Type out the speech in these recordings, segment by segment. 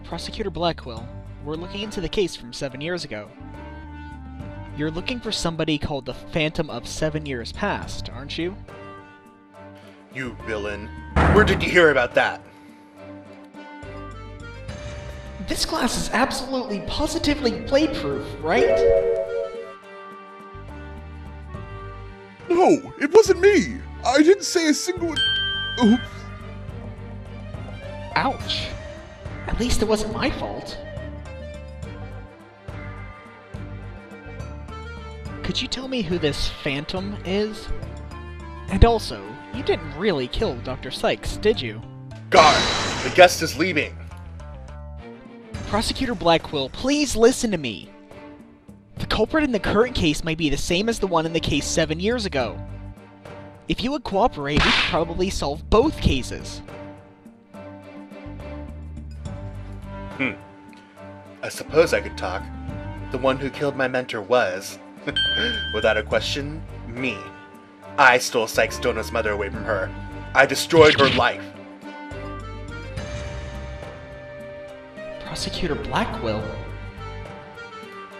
Prosecutor Blackquill, we're looking into the case from 7 years ago. You're looking for somebody called the Phantom of 7 Years Past, aren't you? You villain. Where did you hear about that? This glass is absolutely positively plate-proof, right? No, it wasn't me! I didn't say a single... Oops. Ouch. At least it wasn't my fault. Could you tell me who this Phantom is? And also, you didn't really kill Dr. Sykes, did you? Guard! The guest is leaving! Prosecutor Blackquill, please listen to me! The culprit in the current case might be the same as the one in the case 7 years ago. If you would cooperate, we could probably solve both cases. I suppose I could talk. The one who killed my mentor was, without a question, me. I stole Sykes Donut's mother away from her. I destroyed her life. Prosecutor Blackquill?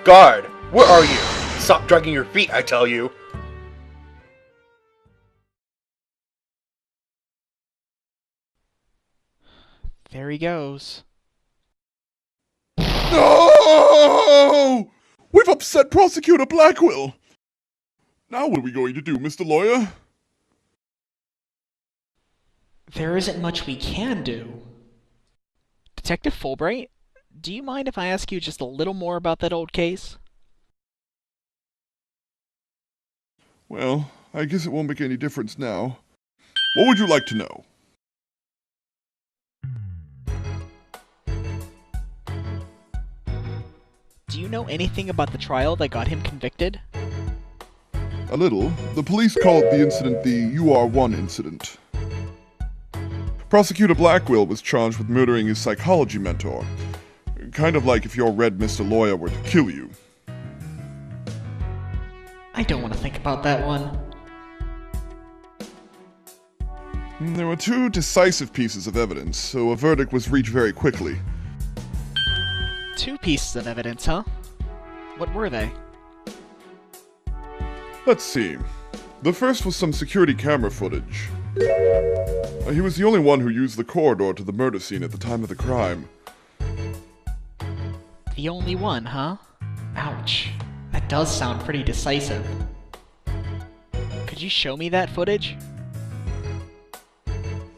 Guard! Where are you? Stop dragging your feet, I tell you! There he goes. No! We've upset Prosecutor Blackquill! Now what are we going to do, Mr. Lawyer? There isn't much we can do. Detective Fulbright, do you mind if I ask you just a little more about that old case? Well, I guess it won't make any difference now. What would you like to know? Do you know anything about the trial that got him convicted? A little. The police called the incident the UR1 incident. Prosecutor Blackquill was charged with murdering his psychology mentor. Kind of like if your red Mr. Lawyer were to kill you. I don't want to think about that one. There were two decisive pieces of evidence, so a verdict was reached very quickly. 2 pieces of evidence, huh? What were they? Let's see. The first was some security camera footage. He was the only one who used the corridor to the murder scene at the time of the crime. The only one, huh? Ouch. That does sound pretty decisive. Could you show me that footage?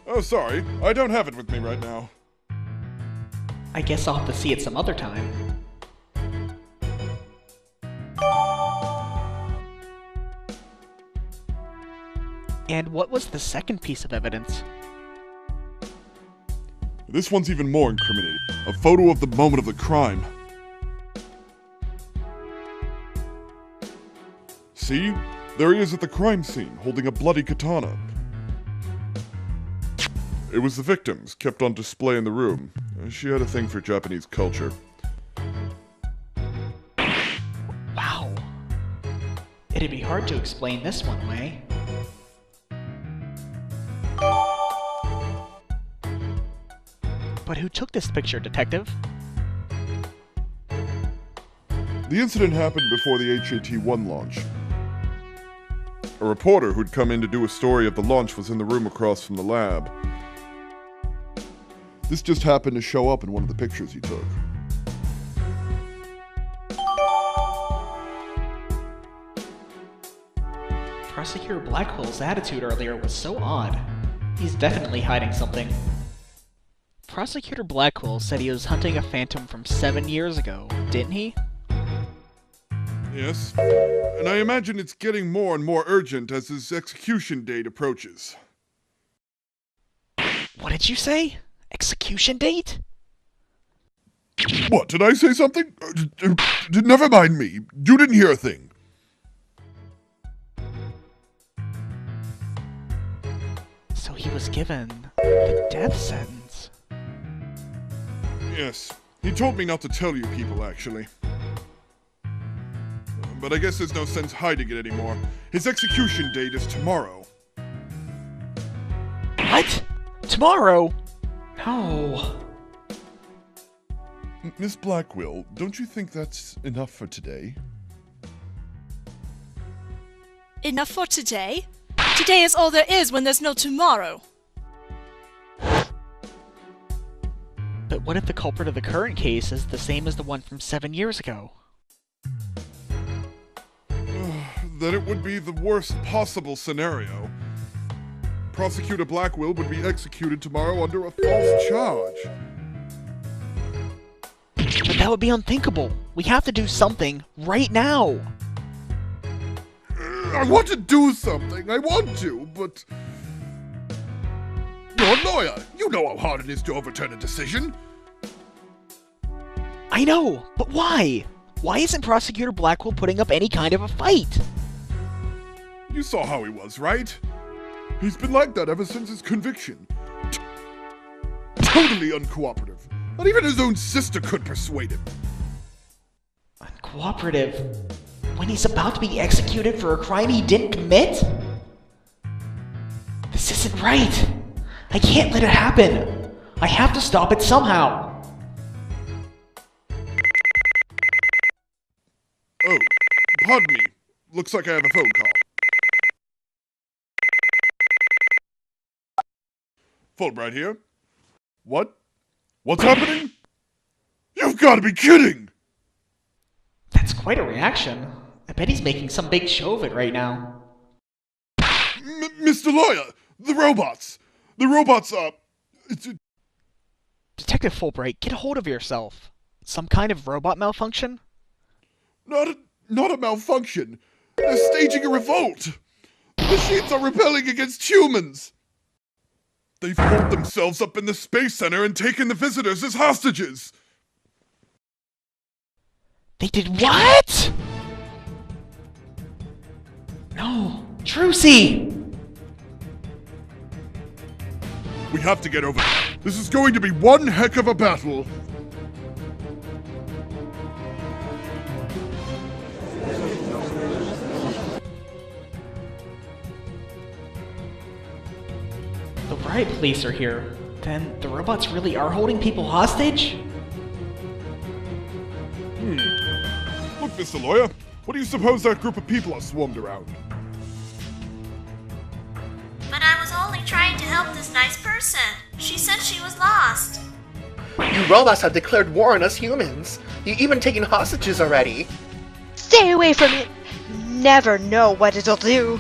Oh, sorry. I don't have it with me right now. I guess I'll have to see it some other time. And what was the second piece of evidence? This one's even more incriminating. A photo of the moment of the crime. See? There he is at the crime scene, holding a bloody katana. It was the victim's, kept on display in the room. She had a thing for Japanese culture. Wow. It'd be hard to explain this one way. But who took this picture, Detective? The incident happened before the HAT-1 launch. A reporter who'd come in to do a story of the launch was in the room across from the lab. This just happened to show up in one of the pictures he took. Prosecutor Blackwell's attitude earlier was so odd. He's definitely hiding something. Prosecutor Blackquill said he was hunting a phantom from 7 years ago, didn't he? Yes, and I imagine it's getting more and more urgent as his execution date approaches. What did you say? Execution date? What, did I say something? Never mind me. You didn't hear a thing. So he was given the death sentence. Yes, he told me not to tell you people, actually. But I guess there's no sense hiding it anymore. His execution date is tomorrow. What? Tomorrow? No. Miss Blackquill, don't you think that's enough for today? Enough for today? Today is all there is when there's no tomorrow. But what if the culprit of the current case is the same as the one from 7 years ago? Then it would be the worst possible scenario. Prosecutor Blackquill would be executed tomorrow under a false charge. But that would be unthinkable. We have to do something right now. I want to do something, I want to, but... You're a lawyer. You know how hard it is to overturn a decision. I know, but why? Why isn't Prosecutor Blackquill putting up any kind of a fight? You saw how he was, right? He's been like that ever since his conviction. Totally uncooperative. Not even his own sister could persuade him. Uncooperative? When he's about to be executed for a crime he didn't commit? This isn't right. I can't let it happen. I have to stop it somehow. Oh, pardon me. Looks like I have a phone call. Fulbright here. What? What's happening? You've got to be kidding! That's quite a reaction. I bet he's making some big show of it right now. Mr. Lawyer, the robots! The robots, Detective Fulbright, get a hold of yourself. Some kind of robot malfunction? Not a malfunction. They're staging a revolt. The machines are rebelling against humans. They've holed themselves up in the Space Center and taken the visitors as hostages. They did what? No, Trucy! We have to get over there. This is going to be one heck of a battle. The riot police are here. Then the robots really are holding people hostage? Look, Mr. Lawyer, what do you suppose that group of people are swarmed around? But I was only trying to help this nice person. She said she was lost. You robots have declared war on us humans. You even taken hostages already. Stay away from it! Never know what it'll do.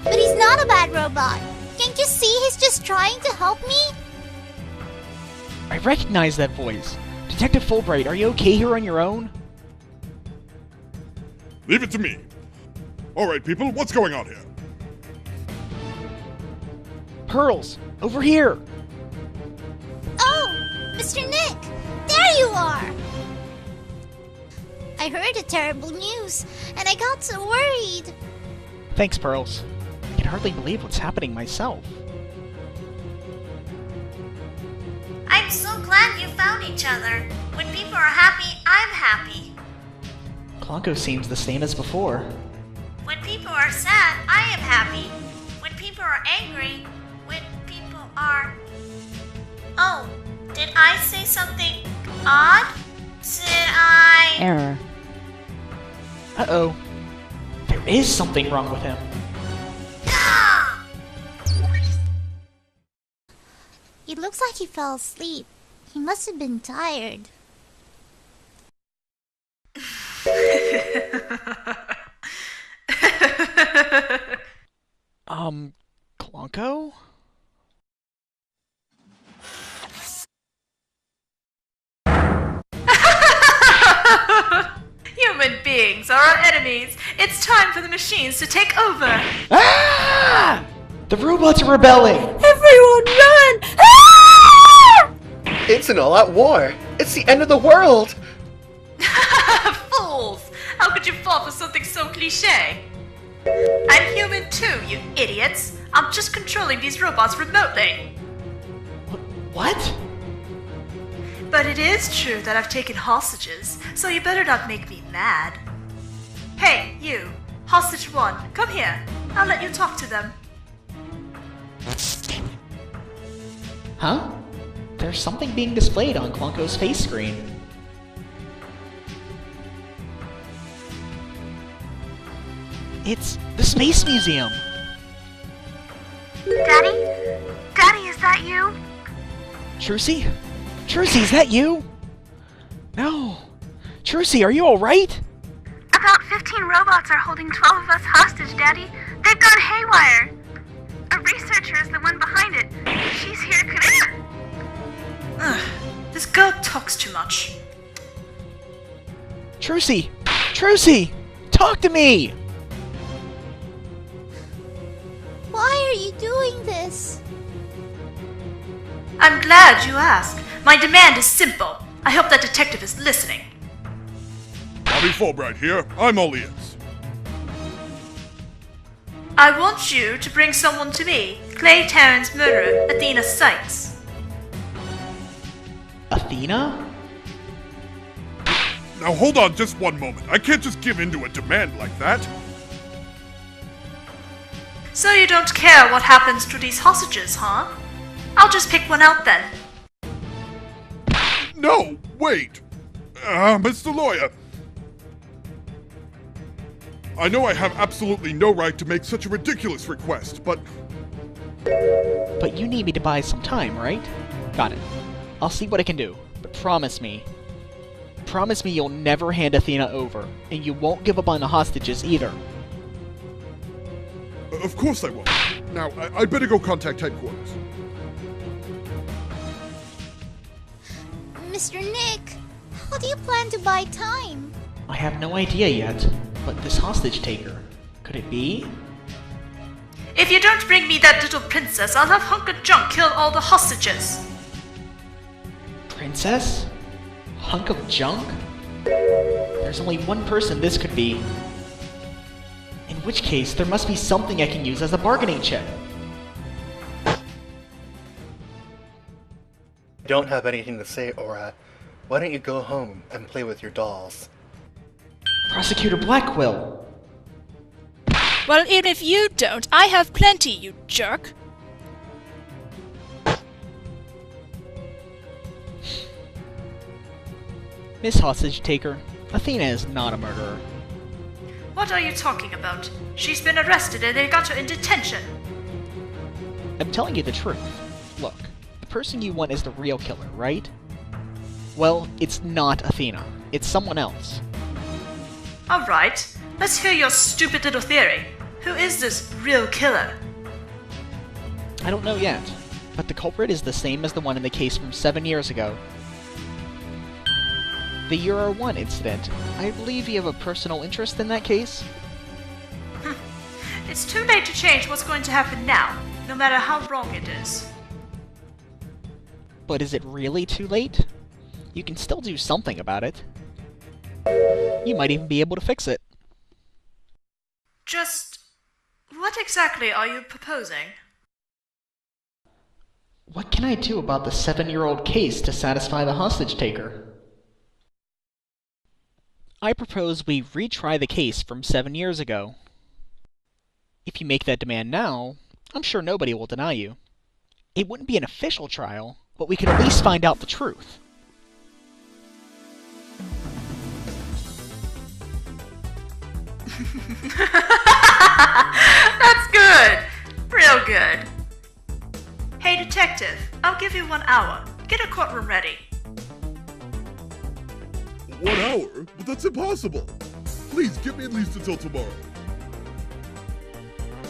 But he's not a bad robot. Can't you see he's just trying to help me? I recognize that voice. Detective Fulbright, are you okay here on your own? Leave it to me. All right, people, what's going on here? Pearls, over here! Oh, Mr. Nick, there you are! I heard the terrible news, and I got so worried. Thanks, Pearls. I can hardly believe what's happening myself. I'm so glad you found each other. When people are happy, I'm happy. Klonko seems the same as before. When people are sad, I am happy. When people are angry, when people are... Oh, did I say something odd? Did I... Error. Uh-oh. There is something wrong with him. Ah! It looks like he fell asleep. He must have been tired. Klonko? Human beings are our enemies. It's time for the machines to take over. Ah! The robots are rebelling! Everyone run! Ah! It's an all-out war. It's the end of the world. Fools! How could you fall for something so cliché? I'm human too, you idiots. I'm just controlling these robots remotely. What? But it is true that I've taken hostages, so you better not make me mad. Hey, you! Hostage 1, come here. I'll let you talk to them. Huh? There's something being displayed on Klunko's face screen. It's the Space Museum! Daddy? Daddy, is that you? Trucy? Trucy, is that you? No. Trucy, are you alright? About 15 robots are holding 12 of us hostage, Daddy. They've gone haywire. A researcher is the one behind it. She's here. Ugh, this girl talks too much. Trucy! Trucy! Talk to me! Why are you doing this? I'm glad you asked. My demand is simple. I hope that detective is listening. Bobby Fulbright here. I'm all ears. I want you to bring someone to me. Clay Tarrant's murderer, Athena Sykes. Athena? Now hold on just one moment. I can't just give in to a demand like that. So you don't care what happens to these hostages, huh? I'll just pick one out then. No, wait. Mr. Lawyer. I know I have absolutely no right to make such a ridiculous request, but... But you need me to buy some time, right? Got it. I'll see what I can do, but promise me you'll never hand Athena over, and you won't give up on the hostages either. Of course I won't. Now, I'd better go contact headquarters. Mr. Nick, how do you plan to buy time? I have no idea yet, but this hostage taker, could it be? If you don't bring me that little princess, I'll have Hunk of Junk kill all the hostages. Princess? Hunk of junk? There's only one person this could be. In which case, there must be something I can use as a bargaining chip. Don't have anything to say, Aura. Why don't you go home and play with your dolls? Prosecutor Blackquill! Well, even if you don't, I have plenty, you jerk. Miss Hostage Taker, Athena is not a murderer. What are you talking about? She's been arrested and they got her in detention. I'm telling you the truth. Look, the person you want is the real killer, right? Well, it's not Athena. It's someone else. Alright, let's hear your stupid little theory. Who is this real killer? I don't know yet, but the culprit is the same as the one in the case from 7 years ago. The Euro 1 incident. I believe you have a personal interest in that case? It's too late to change what's going to happen now, no matter how wrong it is. But is it really too late? You can still do something about it. You might even be able to fix it. Just... what exactly are you proposing? What can I do about the 7-year-old case to satisfy the hostage taker? I propose we retry the case from 7 years ago. If you make that demand now, I'm sure nobody will deny you. It wouldn't be an official trial, but we could at least find out the truth. That's good! Real good. Hey detective, I'll give you 1 hour. Get a courtroom ready. 1 hour? But that's impossible. Please, give me at least until tomorrow.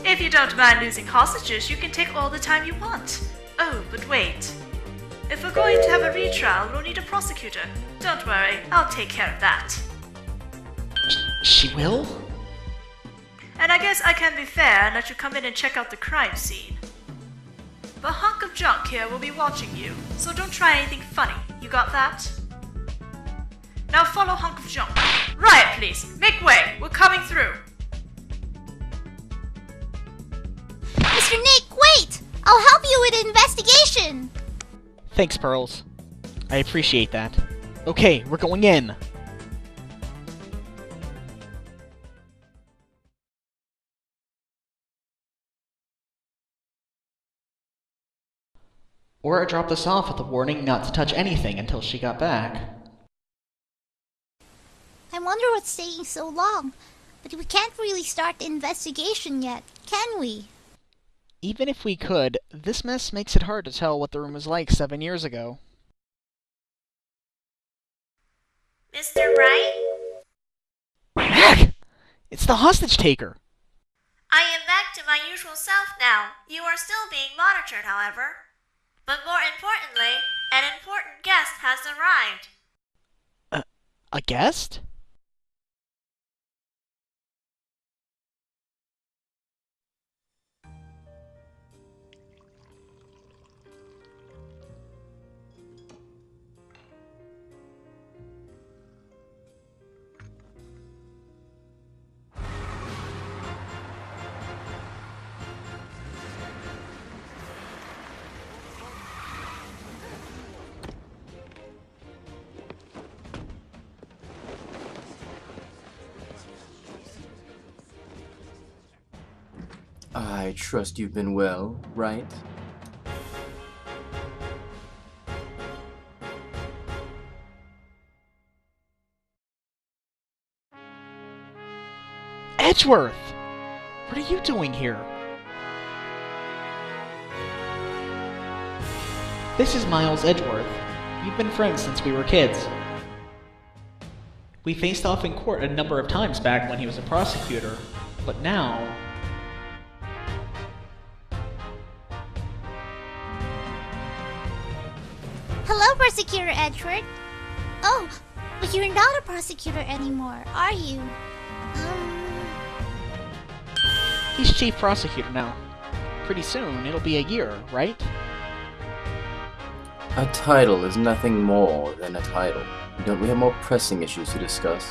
If you don't mind losing hostages, you can take all the time you want. Oh, but wait. If we're going to have a retrial, we'll need a prosecutor. Don't worry, I'll take care of that. She will? And I guess I can be fair and let you come in and check out the crime scene. But Hunk of Junk here will be watching you, so don't try anything funny. You got that? Now follow Hunk of Junk. Riot, please. Make way. We're coming through. Mr. Nick, wait! I'll help you with the investigation! Thanks, Pearls. I appreciate that. Okay, we're going in. Or it dropped us off with a warning not to touch anything until she got back. I wonder what's taking so long. But we can't really start the investigation yet, can we? Even if we could, this mess makes it hard to tell what the room was like 7 years ago. Mr. Wright? Mac! It's the hostage taker! I am back to my usual self now. You are still being monitored, however. But more importantly, an important guest has arrived. A guest? I trust you've been well, right? Edgeworth! What are you doing here? This is Miles Edgeworth. We've been friends since we were kids. We faced off in court a number of times back when he was a prosecutor, but now... Hello, Prosecutor Edgeworth. Oh, but you're not a prosecutor anymore, are you? He's chief prosecutor now. Pretty soon, it'll be a year, right? A title is nothing more than a title. Don't we have more pressing issues to discuss?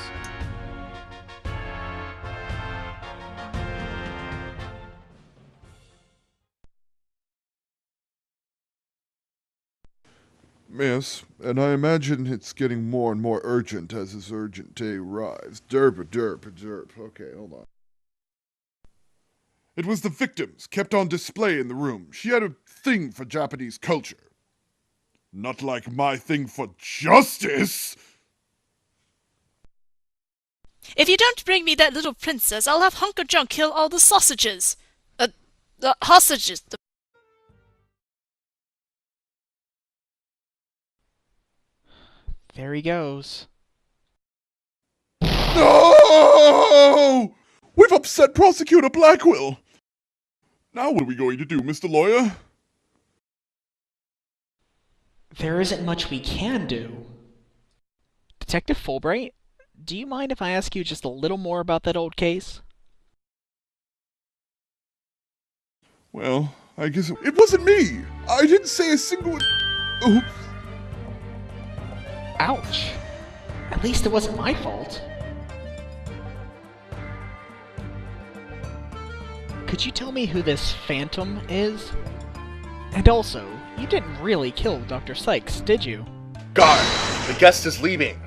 Yes, and I imagine it's getting more and more urgent as this urgent day arrives. Derp. Okay, hold on. It was the victims kept on display in the room. She had a thing for Japanese culture. Not like my thing for justice! If you don't bring me that little princess, I'll have Hunk of Junk kill all the sausages. The hostages. There he goes. No! We've upset Prosecutor Blackquill! Now what are we going to do, Mr. Lawyer? There isn't much we can do. Detective Fulbright, do you mind if I ask you just a little more about that old case? Well, I guess it wasn't me! I didn't say a single... Oops. Ouch! At least it wasn't my fault. Could you tell me who this Phantom is? And also, you didn't really kill Dr. Sykes, did you? Guard! The guest is leaving!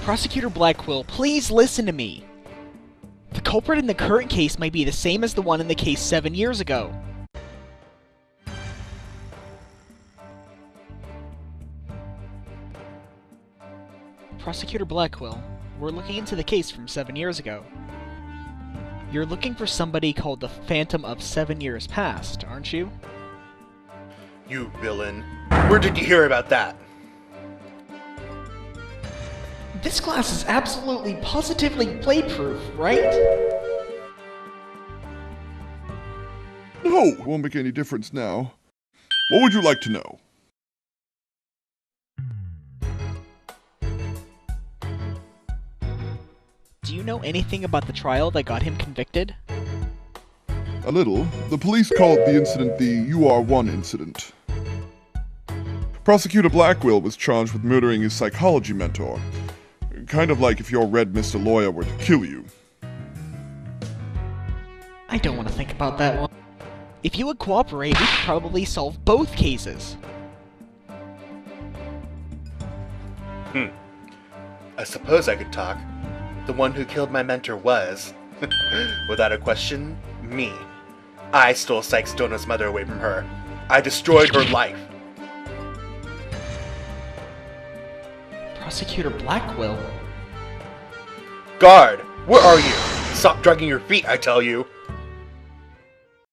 Prosecutor Blackquill, please listen to me! The culprit in the current case might be the same as the one in the case 7 years ago. Prosecutor Blackquill, we're looking into the case from 7 years ago. You're looking for somebody called the Phantom of 7 Years Past, aren't you? You villain. Where did you hear about that? This glass is absolutely positively blade-proof, right? No, it won't make any difference now. What would you like to know? Do you know anything about the trial that got him convicted? A little. The police called the incident the UR1 incident. Prosecutor Blackquill was charged with murdering his psychology mentor. Kind of like if your red Mr. Lawyer were to kill you. I don't want to think about that one. If you would cooperate, we could probably solve both cases. I suppose I could talk. The one who killed my mentor was, without a question, me. I stole Sykes Donut's mother away from her. I destroyed her life. Prosecutor Blackquill? Guard, where are you? Stop dragging your feet, I tell you.